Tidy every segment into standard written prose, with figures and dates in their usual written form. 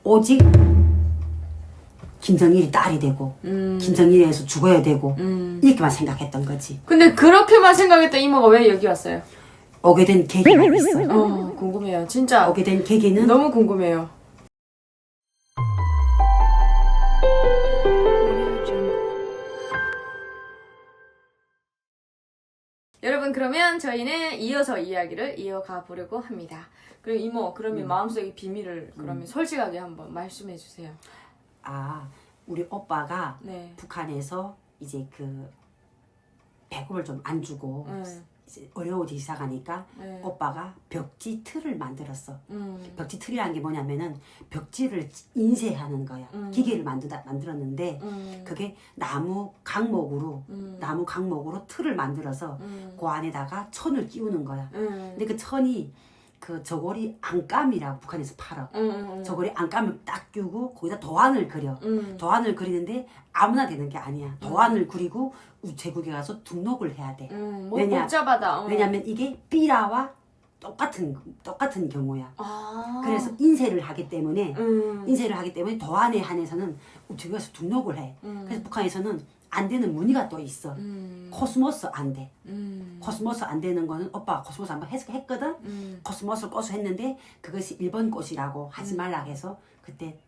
오직 김정일이 딸이 되고 김정일에서 죽어야 되고 이렇게만 생각했던 거지. 근데 그렇게만 생각했던 이모가 왜 여기 왔어요? 오게 된 계기가 있어. 궁금해요. 진짜 오게 된 계기는 너무 궁금해요. 여러분, 그러면 저희는 이어서 이야기를 이어가 보려고 합니다. 그럼 이모, 그러면 마음속의 비밀을 그러면 솔직하게 한번 말씀해 주세요. 우리 오빠가 네. 북한에서 이제 그 배급을 좀 안 주고 이제 어려워지기 시작하니까 네. 오빠가 벽지 틀을 만들었어. 음. 벽지 틀이라는 게 뭐냐면은 벽지를 인쇄하는 거야. 기계를 만들었는데 그게 나무 강목으로 틀을 만들어서 그 안에다가 천을 끼우는 거야. 근데 그 천이 그 저고리 안감이라고 북한에서 팔아. 저고리 안감을 딱 끼우고 거기다 도안을 그려. 도안을 그리는데 아무나 되는 게 아니야. 도안을 그리고 우체국에 가서 등록을 해야 돼. 뭐 복잡하다. 왜냐면 이게 삐라와 똑같은 경우야. 그래서 인쇄를 하기 때문에 도안에 한해서는 우체국에서 등록을 해. 그래서 북한에서는 안 되는 무늬가 또 있어. 코스모스 안 돼. 코스모스 안 되는 거는 오빠가 코스모스 한번 했거든. 코스모스를 꽃을 했는데 그것이 일본 꽃이라고 하지 말라 해서 그때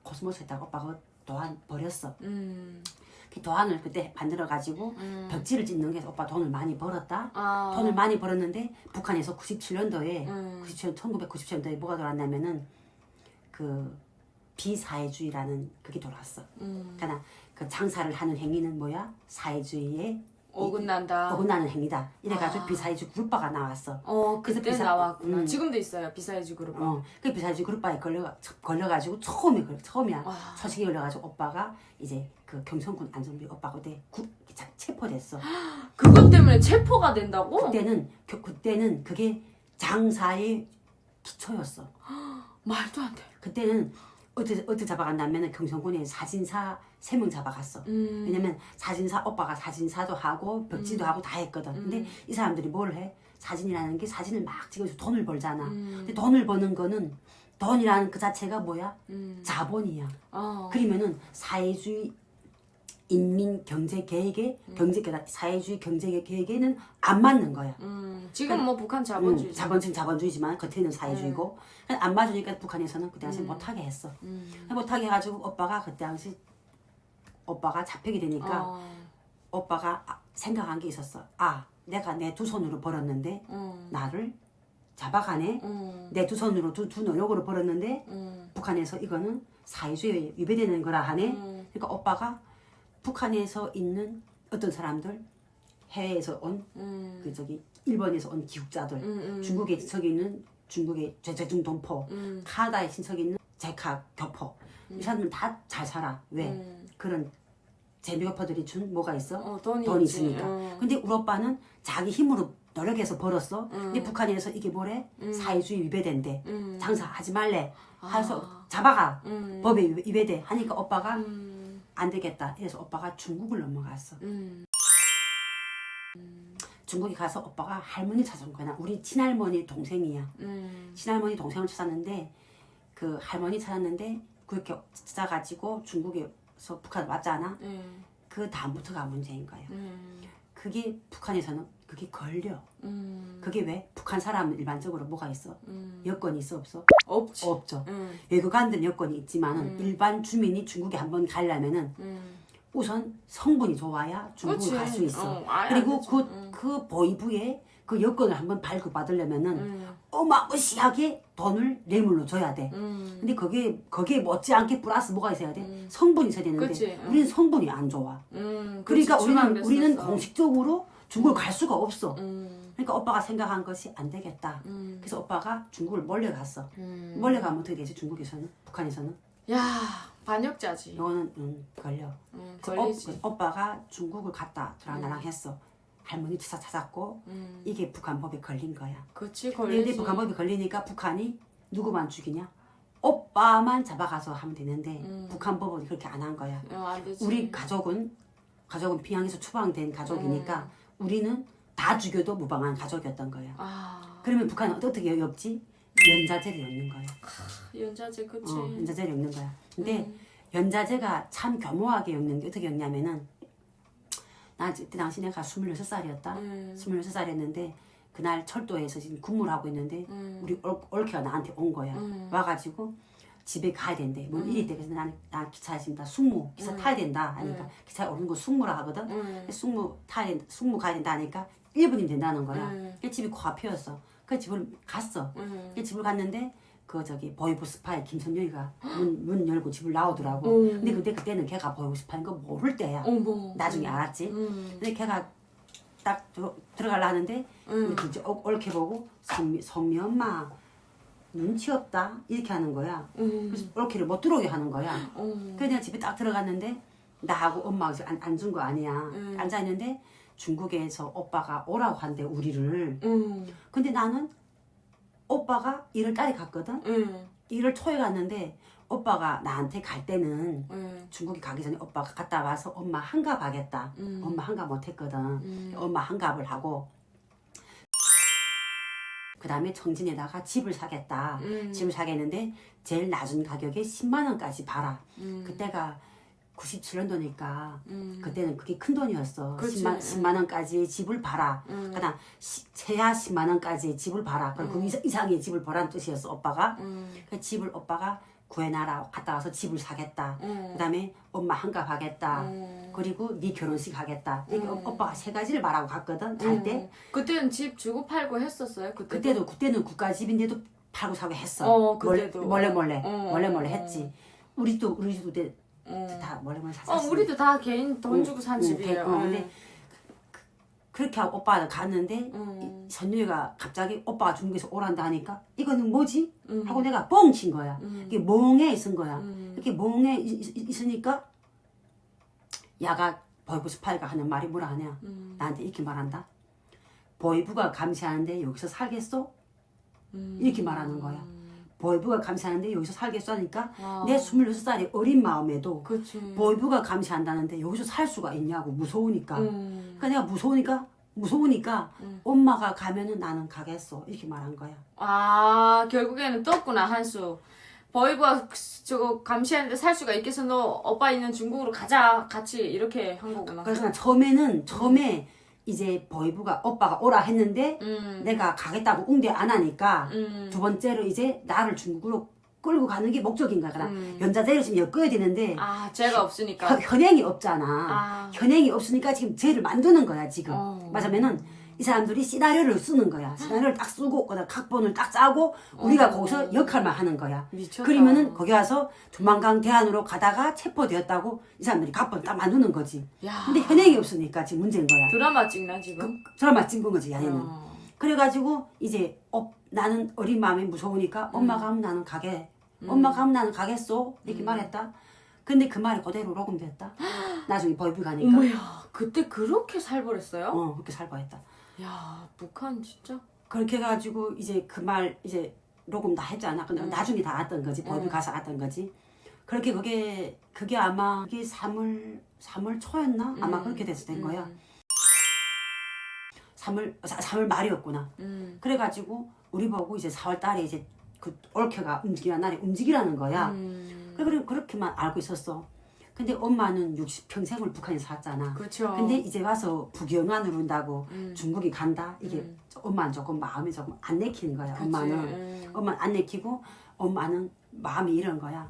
코스모스 했다가 오빠가 도안 버렸어. 그 도안을 그때 만들어 가지고 벽지를 짓는 게 오빠 돈을 많이 벌었다. 돈을 많이 벌었는데 북한에서 97년도에 1997년도에 뭐가 돌았냐면은 그 비사회주의라는 그게 돌아왔어. 그러니까 그 장사를 하는 행위는 뭐야? 사회주의에 어긋나는 행위다. 이래가지고 비사회주의 그룹바가 나왔어. 그때 나왔구나. 지금도 있어요, 비사회주의 그룹. 그 비사회주의 그룹바에 걸려가지고 처음이야. 소식이 걸려가지고 오빠가 이제 그 경성군 안성비 오빠 그때 체포됐어. 그것 때문에 체포가 된다고? 그때는 그게 장사의 기초였어. 말도 안 돼. 그때는 어떻게 잡아갔냐면 경성군에 사진사 3명 잡아갔어. 왜냐면 오빠가 사진사도 하고 벽지도 하고 다 했거든. 근데 이 사람들이 뭘 해? 사진이라는 게 사진을 막 찍어서 돈을 벌잖아. 근데 돈을 버는 거는 돈이라는 그 자체가 뭐야? 자본이야. 그러면은 사회주의 인민 경제 계획에 사회주의 경제 계획에는 안 맞는 거야. 지금 뭐 북한 자본주의. 자본주의지만 겉에는 사회주의고 안 맞으니까 북한에서는 그때 당시 못하게 했어. 못하게 해가지고 오빠가 그때 당시 오빠가 잡히게 되니까 오빠가 생각한 게 있었어. 내가 내 두 손으로 벌었는데 나를 잡아가네. 내 두 손으로 두 노력으로 벌었는데 북한에서 이거는 사회주의에 위배되는 거라 하네. 그러니까 오빠가 북한에서 있는 어떤 사람들, 해외에서 온 일본에서 온 기숙자들, 중국에 저기 있는 중국의 제중 동포, 카나다에 친척 있는 제카 교포, 이 사람들은 다 잘 살아. 왜? 그런 재미교포들이 준 뭐가 있어? 돈이 있으니까. 근데 우리 오빠는 자기 힘으로 노력해서 벌었어. 근데 북한에서 이게 뭐래? 사회주의 위배된대. 장사하지 말래. 해서 잡아가. 법에 위배돼. 하니까 오빠가 안 되겠다. 그래서 오빠가 중국을 넘어갔어. 중국에 가서 오빠가 할머니 찾아온 거야. 우리 친할머니 동생이야. 친할머니 동생을 찾았는데 그 할머니 찾았는데 그렇게 찾아가지고 중국에서 북한 왔잖아. 그 다음부터가 문제인 거야. 그게 북한에서는 그게 걸려. 그게 왜? 북한 사람은 일반적으로 뭐가 있어? 여건이 있어 없어? 없죠. 외국인들 여건이 있지만은 일반 주민이 중국에 한번 가려면은 우선 성분이 좋아야 중국을 갈 수 있어. 그리고 그 보이부에 그 여건을 한번 발급받으려면은 어마무시하게 돈을 뇌물로 줘야 돼. 근데 거기에 못지않게 플러스 뭐가 있어야 돼? 성분이 있어야 되는데 그치, 우리는 성분이 안 좋아. 그러니까 우리는 공식적으로 중국을 갈 수가 없어. 그러니까 오빠가 생각한 것이 안 되겠다. 그래서 오빠가 중국을 몰래 갔어. 몰래 가면 어떻게 되지? 중국에서는? 북한에서는? 야, 반역자지. 이거는 걸려. 걸리지. 오빠가 중국을 갔다 저랑 나랑 했어. 할머니 찾았고 이게 북한법에 걸린 거야. 그치, 근데 걸리지. 북한법에 걸리니까 북한이 누구만 죽이냐? 오빠만 잡아가서 하면 되는데 북한법은 그렇게 안 한 거야. 안 되지. 우리 가족은 평양에서 추방된 가족이니까 우리는 다 죽여도 무방한 가족이었던 거야. 그러면 북한은 어떻게 엮지? 연자제를 엮는 거야. 연자제 그치. 연자제를 엮는 거야. 근데 연자제가 참 교묘하게 엮는 게 어떻게 엮냐면은 나 그때 당시 내가 26살이었다. 26살이었는데 그날 철도에서 지금 근무를 하고 있는데 우리 올케가 나한테 온 거야. 와가지고 집에 가야 된대. 뭐 일이 있대. 그래서 난 기차에 지금 다 숙무 기차 타야 된다 하니까 기차에 오는 거 숙무라 하거든. 숙무 가야 된다 하니까 1분이면 된다는 거야. 그 집이 코앞이었어. 그 집을 갔어. 그 집을 갔는데 그 저기 보이브 스파의 김선영이가 문 열고 집을 나오더라고. 근데 그때는 걔가 보이브 스파인 거 모를 때야. 나중에 알았지. 근데 걔가 딱 들어가려 하는데 우리 이제 옳게 보고 성미 엄마 눈치 없다 이렇게 하는 거야. 그래서 옳게를 못 들어오게 하는 거야. 그래서 내가 집에 딱 들어갔는데 나하고 엄마가 앉은 거 아니야. 앉아있는데 중국에서 오빠가 오라고 한대 우리를. 근데 나는 오빠가 1월 달에 갔거든. 1월 초에 갔는데 오빠가 나한테 갈 때는 중국에 가기 전에 오빠가 갔다 와서 엄마 한갑 하겠다. 엄마 한갑 못했거든. 엄마 한갑을 하고 그 다음에 청진에다가 집을 사겠다. 집을 사겠는데 제일 낮은 가격에 10만 원까지 팔아. 그때가 97년도니까 그때는 그게 큰 돈이었어. 10만 원까지 집을 팔아. 그다음 최하 10만 원까지 집을 팔아. 그럼 그 이상의 집을 보라는 뜻이었어 오빠가. 그 집을 오빠가 구해놔라. 갔다 와서 집을 사겠다. 그다음에 엄마 한갑 하겠다. 그리고 네 결혼식 하겠다. 이렇게 오빠가 3가지를 말하고 갔거든. 갈 때. 그때는 집 주고 팔고 했었어요? 그때는 국가 집인데도 팔고 사고 했어. 그때도 몰래 했지. 우리도 그때 다 몰래 샀어. 우리도 다 개인 돈 주고 산 집이에요. 근데 그렇게 하고 오빠가 갔는데 선유이가 갑자기 오빠가 중국에서 오란다 하니까 이거는 뭐지? 하고 내가 뻥 친 거야. 이게 멍에 있은 거야. 이렇게 멍에 있으니까 야가 보이브 스파이가 하는 말이 뭐라 하냐. 나한테 이렇게 말한다. 보이브가 감시하는데 여기서 살겠어? 이렇게 말하는 거야. 보이브가 감시하는데 여기서 살겠어 하니까 내 26살의 어린 마음에도 보이브가 감시한다는데 여기서 살 수가 있냐고 무서우니까. 그러니까 내가 무서우니까 엄마가 가면은 나는 가겠어 이렇게 말한 거야. 아 결국에는 떴구나 한수. 보이브가 저거 감시하는데 살 수가 있겠어. 너 오빠 있는 중국으로 가자 같이 이렇게 한 거구나. 그래서 난 처음에 이제 보이브가 오빠가 오라 했는데 내가 가겠다고 웅대 안 하니까 두 번째로 이제 나를 중국으로 끌고 가는 게 목적인 거야. 연자제를 지금 엮어야 되는데 죄가 없으니까 현행이 없잖아. 현행이 없으니까 지금 죄를 만드는 거야 지금. 맞으면은 이 사람들이 시나리오를 쓰는 거야. 시나리오를 딱 쓰고 그다음 각본을 딱 짜고 우리가 거기서 역할만 하는 거야. 미쳤다. 그러면은 거기 와서 두만강 대안으로 가다가 체포되었다고 이 사람들이 각본 딱 만드는 거지. 근데 현행이 없으니까 지금 문제인 거야. 드라마 찍나 지금? 드라마 찍은 거지 야네는. 그래가지고 이제 나는 어린 마음이 무서우니까 엄마가 하면 나는 가게. 엄마가 하면 나는 가겠어 이렇게 말했다. 근데 그 말이 그대로 녹음됐다. 나중에 보이브 가니까. 어머야 그때 그렇게 살벌했어요? 그렇게 살벌했다. 야 북한 진짜. 그렇게 해가지고 이제 그 말 이제 녹음 다 했잖아. 근데 나중에 다 왔던 거지. 보이브 가서 왔던 거지. 그렇게 그게 아마 그게 3월 초였나? 아마 그렇게 돼서 된 거야. 3월 말이었구나. 그래가지고 우리 보고 이제 4월 달에 이제 그 올케가 움직이라는 날에 움직이라는 거야. 그렇게만 알고 있었어. 근데 엄마는 60평생을 북한에 살았잖아. 그렇죠. 근데 이제 와서 북영안으로 온다고 중국에 간다. 이게 엄마는 조금 마음이 조금 안 내키는 거야. 그치. 엄마는 안 내키고 엄마는 마음이 이런 거야.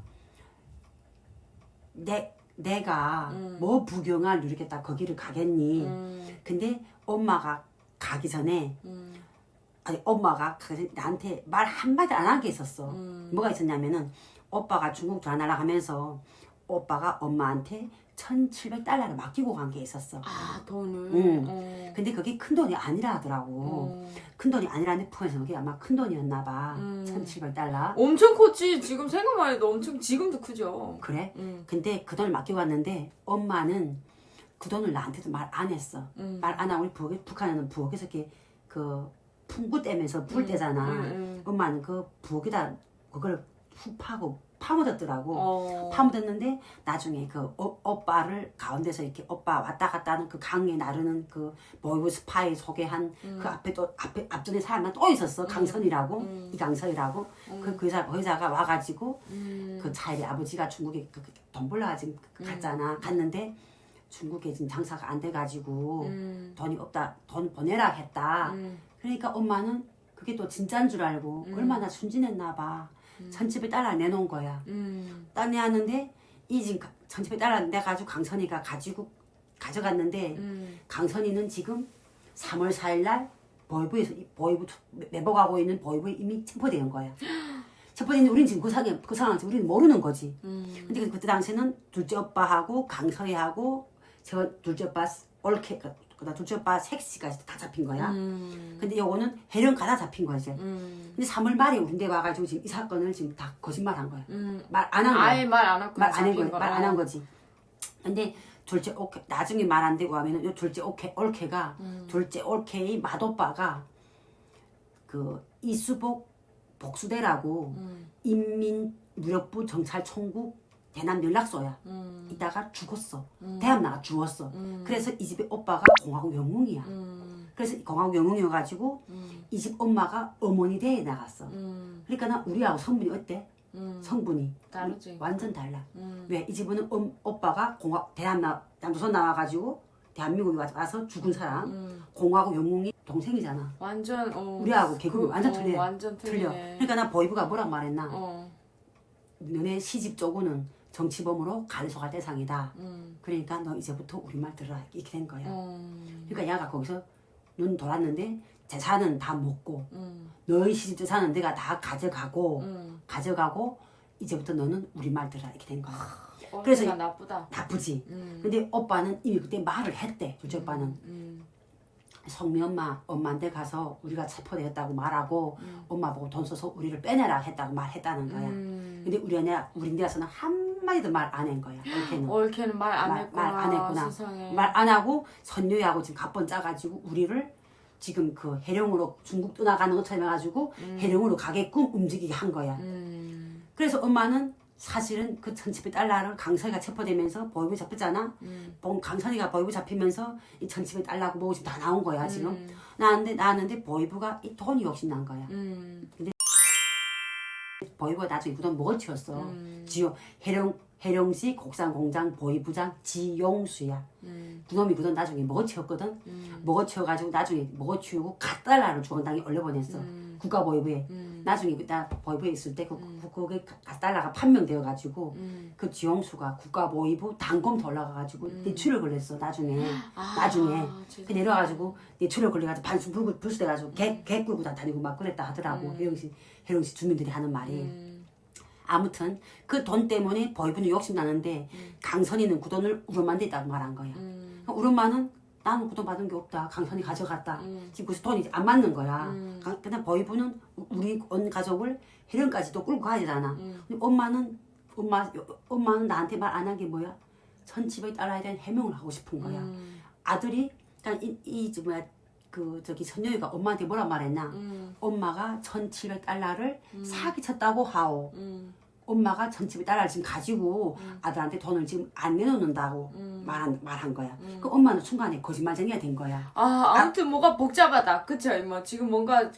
내가 뭐 북영안을 누리겠다 거기를 가겠니? 근데 엄마가 가기 전에 아니 엄마가 나한테 말 한마디 안 한 게 있었어. 뭐가 있었냐면은 오빠가 중국 전화를 하면서 오빠가 엄마한테 1,700달러를 맡기고 간 게 있었어. 돈을? 근데 그게 큰 돈이 아니라 하더라고. 큰 돈이 아니라는데 북한에서 그게 아마 큰 돈이었나 봐. 1,700달러. 엄청 컸지. 지금 생각만 해도 엄청 지금도 크죠. 그래? 근데 그 돈을 맡기고 왔는데 엄마는 그 돈을 나한테도 말 안 했어. 말 안 하고 우리 북한에는 부엌에서 이렇게 그 풍구 떼면서 불 떼잖아. 엄마는 그 부엌에다 그걸 훅 파고 파묻었더라고. 파묻었는데 나중에 그 오빠를 가운데서 이렇게 오빠 왔다 갔다 하는 그 강에 나르는 그 보이브 스파에 소개한 그 앞에 또 앞전에 사람만 또 있었어. 강선이라고 이강선이라고 그 의사가 와가지고 그 차일이 아버지가 중국에 돈 벌러가지고 갔잖아. 갔는데 중국에 지금 장사가 안 돼가지고 돈이 없다. 돈 보내라 했다. 그러니까 엄마는 그게 또 진짜인 줄 알고 얼마나 순진했나 봐. 1,700달러 내놓은 거야. 딱 내놨는데 이 지금 1,700달러 내가지고 강선이가 가져갔는데 강선이는 지금 3월 4일 날 보이부 매복하고 있는 보이부에 이미 체포된 거야. 체포된 우리는 지금 그 상황에서 우리는 모르는 거지. 근데 그때 당시에는 둘째 오빠하고 강선이하고 저 둘째 오빠 올케 그다음 둘째 오빠 색시까지 다 잡힌 거야. 근데 요거는 해령가다 잡힌 거지. 근데 3월 말에 우리 데 와가지고 지금 이 사건을 지금 다 거짓말한 거야. 말 안 한 거야. 아예 말 안 하고 말 안 한 거지. 근데 둘째 올케 나중에 말 안 되고 하면은 요 둘째 올케가 둘째 올케의 맏오빠가 그 이수복 복수대라고 인민무력부 정찰총국 대남 연락소야. 이따가 죽었어. 대학 나가 죽었어. 그래서 이 집의 오빠가 공화국 영웅이야. 그래서 공화국 영웅이어가지고 이 집 엄마가 어머니 대에 나갔어. 그러니까 나 우리하고 성분이 어때? 성분이 다르지. 완전 달라. 왜? 이 집은 오빠가 남조선 나와가지고 대한민국에 와서 죽은 사람. 공화국 영웅이 동생이잖아. 완전 우리하고 계급이 완전 틀려. 완전 틀려. 그러니까 나 보이부가 뭐란 말했나? 너네 시집 쪼고는 정치범으로 간소할 대상이다. 그러니까 너 이제부터 우리 말 들어라. 이렇게 된 거야. 그러니까 얘가 거기서 눈 돌았는데 재산은 다 먹고 너희 시집 재산은 내가 다 가져가고 이제부터 너는 우리 말 들어라. 이렇게 된 거야. 그래서 나쁘다. 나쁘지. 근데 오빠는 이미 그때 말을 했대. 둘째 오빠는. 성미 엄마한테 가서 우리가 체포되었다고 말하고 엄마 보고 돈 써서 우리를 빼내라 했다고 말했다는 거야. 근데 우리나라에서는 한마디도 말 안 한 거야. 올케는 말 안 했구나. 말 안 했구나. 세상에. 말 안 하고 선녀하고 지금 갑번 짜가지고 우리를 지금 그 해령으로 중국 떠나가는 것처럼 해가지고 해령으로 가게끔 움직이게 한 거야. 그래서 엄마는 사실은 그 1,700달러를 강선이가 체포되면서 보이부 잡혔잖아. 강선이가 보이부 잡히면서 이 1,700달러고 뭐고 지금 다 나온 거야 지금. 나왔는데 보이부가 이 돈이 욕심난 거야. 근데 보이부가 나중에 그 돈 먹어치웠어. 지요 해령시 곡상공장 보이부장 지용수야. 그놈이 그 돈 나중에 먹어치웠거든. 먹어치워가지고 나중에 먹어치우고 갓달러를 중앙당에 올려보냈어. 국가보이부에. 나중에 나 보이부에 있을 때 그게 갓달러가 판명되어가지고 그 지용수가 국가보이부 단검도 올라가가지고 뇌출을 걸렸어. 나중에. 그 내려와가지고 뇌출을 걸려가지고 반수 불수돼가지고 개 끌고 다니고 막 그랬다 하더라고. 해령시 주민들이 하는 말이. 아무튼 그 돈 때문에 보이부는 욕심나는데 강선이는 그 돈을 우리 엄마한테 있다고 말한 거야. 우리 엄마는 나는 그 돈 받은 게 없다. 강선이 가져갔다. 지금 그 돈이 안 맞는 거야. 근데 보이부는 우리 온 가족을 해령까지 또 끌고 가야 되잖아. 근데 엄마는 나한테 말 안 한 게 뭐야? 1,700달러에 대한 해명을 하고 싶은 거야. 아들이 그러니까 저기 선녀이가 엄마한테 뭐라 말했나? 엄마가 1,700달러를 사기쳤다고 하오. 엄마가 1,700달러를 지금 가지고 아들한테 돈을 지금 안 내놓는다고 말한 거야. 그 엄마는 순간에 거짓말쟁이가 된 거야. 아무튼 뭐가 복잡하다. 그쵸 이모? 지금 뭔가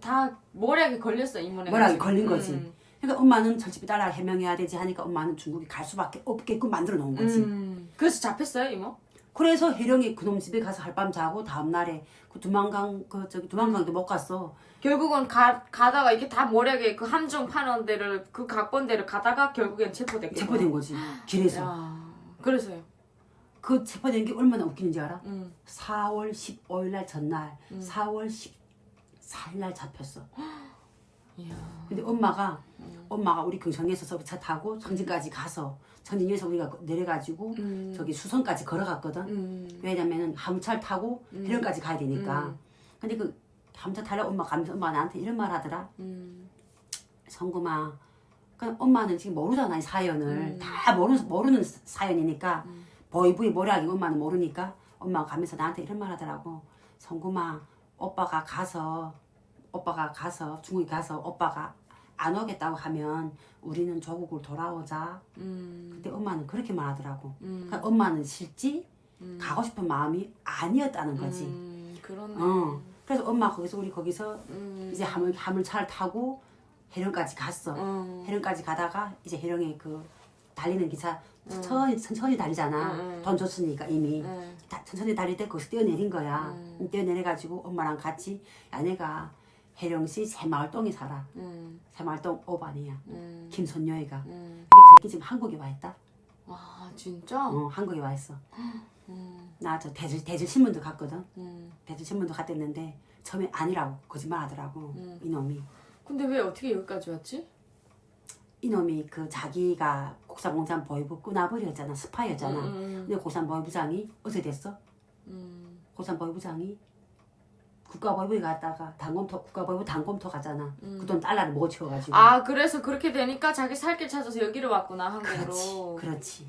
다 모략에 걸렸어 이모네. 모략에 걸린 거지. 그러니까 엄마는 1,700달러를 해명해야 되지 하니까 엄마는 중국에 갈 수밖에 없게끔 만들어 놓은 거지. 그래서 잡혔어요 이모? 그래서 해령이 그놈 집에 가서 하룻밤 자고 다음날에 그 두만강도 못 갔어. 결국은 가다가 이게 다 모략에 그 함정 파는 데를 그 각본대를 가다가 결국엔 체포됐겠네. 체포된 거지. 길에서. 그래서요. 그 체포된 게 얼마나 웃기는지 알아? 4월 15일 날 전날 4월 14일 날 잡혔어. 근데 엄마가 우리 경성에서 차 타고 청진까지 가서 청진에서 우리가 내려가지고 저기 수성까지 걸어갔거든. 왜냐면은 함차를 타고 해령까지 가야 되니까. 근데 그 함차 타려 엄마가 나한테 이런 말 하더라. 성금아, 그냥 엄마는 지금 모르잖아 이 사연을. 다 모르는 사연이니까 보이부의 모략이 엄마는 모르니까 엄마가 가면서 나한테 이런 말 하더라고. 성금아, 오빠가 가서 중국에 가서 오빠가 안 오겠다고 하면 우리는 조국으로 돌아오자. 그때 엄마는 그렇게 말하더라고. 그러니까 엄마는 실지 가고 싶은 마음이 아니었다는 거지. 그렇네. 그래서 엄마 거기서 우리 거기서 이제 화물차를 타고 해령까지 갔어. 해령까지 가다가 이제 해령에 그 달리는 기차 천천히 달리잖아. 돈 줬으니까 이미 천천히 달릴 때 거기서 뛰어내린 거야. 뛰어내려가지고 엄마랑 같이 야 내가 해령시 새마을동에 살아. 새마을동 5반이야. 김선녀이가. 근데 그 새끼 지금 한국에 와 있다. 와 진짜? 한국에 와 있어. 나 저 대질신문도 갔거든. 대질신문도 갔댔는데 처음에 아니라고 거짓말 하더라고. 이놈이. 근데 왜 어떻게 여기까지 왔지? 이놈이 그 자기가 국사공장 보위부 꾸나버렸잖아. 스파이였잖아. 근데 국산보위부장이 어떻게 됐어? 국산보위부장이 국가보위부에 갔다가 국가보위부 단검토 가잖아. 그 돈 달러를 못 채워가지고. 아 그래서 그렇게 되니까 자기 살 길 찾아서 여기로 왔구나 한국으로. 그렇지.